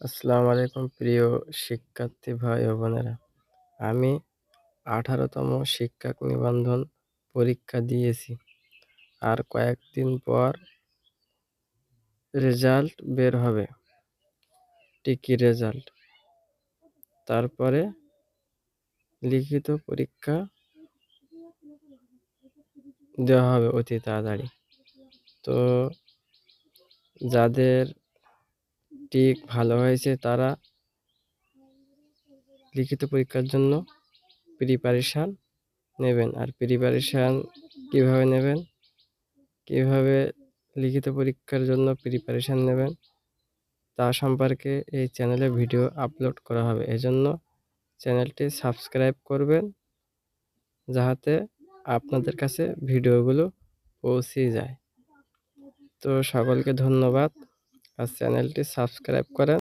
আসসালামু আলাইকুম প্রিয় শিক্ষার্থী ভাই ও বোনেরা। আমি 18তম শিক্ষক নিবন্ধন পরীক্ষা দিয়েছি। আর কয়েকদিন পর রেজাল্ট বের হবে। ঠিকই রেজাল্ট। তারপরে লিখিত পরীক্ষা দেওয়া হবে অতি তাড়াতাড়ি। তো যাদের ঠিক ভালো হয়েছে তারা লিখিত পরীক্ষার জন্য প্রিপারেশান নেবেন। আর প্রিপারেশান কিভাবে নেবেন, কিভাবে লিখিত পরীক্ষার জন্য প্রিপারেশান নেবেন তা সম্পর্কে এই চ্যানেলে ভিডিও আপলোড করা হবে। এজন্য চ্যানেলটি সাবস্ক্রাইব করবেন, যাতে আপনাদের কাছে ভিডিওগুলো পৌঁছে যায়। তো সকলকে ধন্যবাদ। আর চ্যানেলটি সাবস্ক্রাইব করেন।